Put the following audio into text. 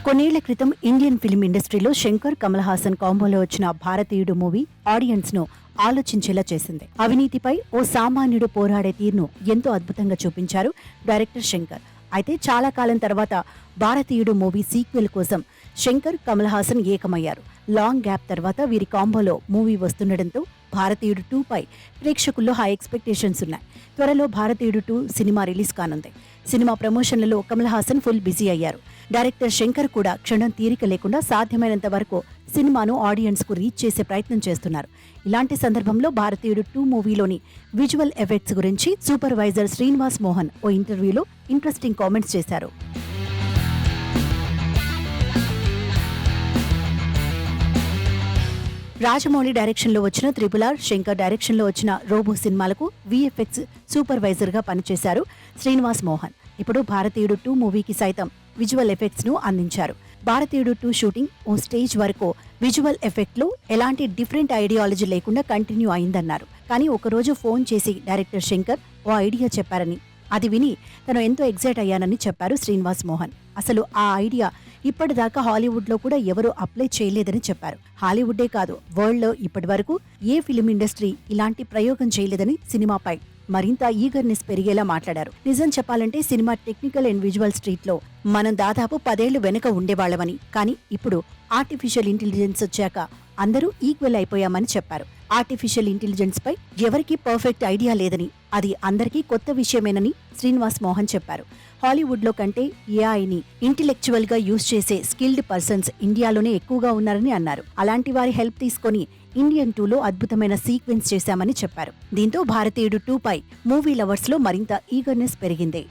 కొన్నేళ్ల క్రితం Indian film ఇండస్ట్రీలో శంకర్ కమల్ హాసన్ కాంబోలో వచ్చిన భారతీయుడు మూవీ ఆడియన్స్ ను ఆలోచించేలా చేసింది. అవినీతిపై ఓ సామాన్యుడు పోరాడే తీరును ఎంతో అద్భుతంగా చూపించారు డైరెక్టర్ శంకర్. అయితే చాలా కాలం తర్వాత భారతీయుడు మూవీ సీక్వెల్ కోసం శంకర్ కమల్ హాసన్ ఏకమయ్యారు. లాంగ్ గ్యాప్ తర్వాత వీరి కాంబోలో మూవీ వస్తుండటంతో భారతీయుడు 2 పై ప్రేక్షకుల్లో హై ఎక్స్పెక్టేషన్స్ ఉన్నాయి. త్వరలో భారతీయుడు 2 సినిమా రిలీజ్ కానుంది. సినిమా ప్రమోషన్లలో కమల్ హాసన్ ఫుల్ బిజీ అయ్యారు. డైరెక్టర్ శంకర్ కూడా క్షణం తీరిక లేకుండా సాధ్యమైనంత వరకు సినిమాను ఆడియన్స్ కు రీచ్ చేసే ప్రయత్నం చేస్తున్నారు. ఇలాంటి సందర్భంలో భారతీయుడు 2 మూవీలోని విజువల్ ఎఫెక్ట్స్ గురించి సూపర్వైజర్ శ్రీనివాస్ మోహన్ ఓ ఇంటర్వ్యూలో ఇంట్రెస్టింగ్ కామెంట్స్ చేశారు. రాజమౌళి డైరెక్షన్ లో వచ్చిన RRR, శంకర్ డైరెక్షన్ లో వచ్చిన రోబో సినిమాలకు విఎఫ్ఎక్స్ సూపర్వైజర్ గా పనిచేశారు శ్రీనివాస్ మోహన్. ఇప్పుడు భారతీయుడు 2 మూవీకి సైతం విజువల్ ఎఫెక్ట్స్ ను అందించారు. భారతీయుడు 2 షూటింగ్ ఓ స్టేజ్ వరకు విజువల్ ఎఫెక్ట్ లో ఎలాంటి డిఫరెంట్ ఐడియాలజీ లేకుండా కంటిన్యూ అయిందన్నారు. కానీ ఒకరోజు ఫోన్ చేసి డైరెక్టర్ శంకర్ ఓ ఐడియా చెప్పారని, అది విని తను ఎంతో ఎగ్జైట్ అయ్యానని చెప్పారు శ్రీనివాస్ మోహన్. అసలు ఆ ఐడియా ఇప్పటిదాకా హాలీవుడ్ లో కూడా ఎవరూ అప్లై చేయలేదని చెప్పారు. హాలీవుడ్డే కాదు, వరల్డ్ లో ఇప్పటి వరకు ఏ ఫిలిం ఇండస్ట్రీ ఇలాంటి ప్రయోగం చేయలేదని సినిమాపై మరింత ఈగర్నెస్ పెరిగేలా మాట్లాడారు. నిజం చెప్పాలంటే cinema technical and visual street లో మనం దాదాపు 10 ఏళ్లు వెనక ఉండేవాళ్లమని, కానీ ఇప్పుడు ఆర్టిఫిషియల్ ఇంటెలిజెన్స్ వచ్చాక అందరూ ఈక్వెల్ అయిపోయామని చెప్పారు. ఆర్టిఫిషియల్ ఇంటెలిజెన్స్ పై ఎవరికీ పర్ఫెక్ట్ ఐడియా లేదని, అది అందరికీ కొత్త విషయమేనని శ్రీనివాస్ మోహన్ చెప్పారు. హాలీవుడ్ లో కంటే ఏఐని ఇంటెలెక్చువల్ గా యూజ్ చేసే స్కిల్డ్ పర్సన్స్ ఇండియాలోనే ఎక్కువగా ఉన్నారని అన్నారు. అలాంటి వారి హెల్ప్ తీసుకొని ఇండియన్ 2 లో అద్భుతమైన సీక్వెన్స్ చేశామని చెప్పారు. దీంతో భారతీయుడు 2 పై మూవీ లవర్స్ లో మరింత ఈగర్నెస్ పెరిగింది.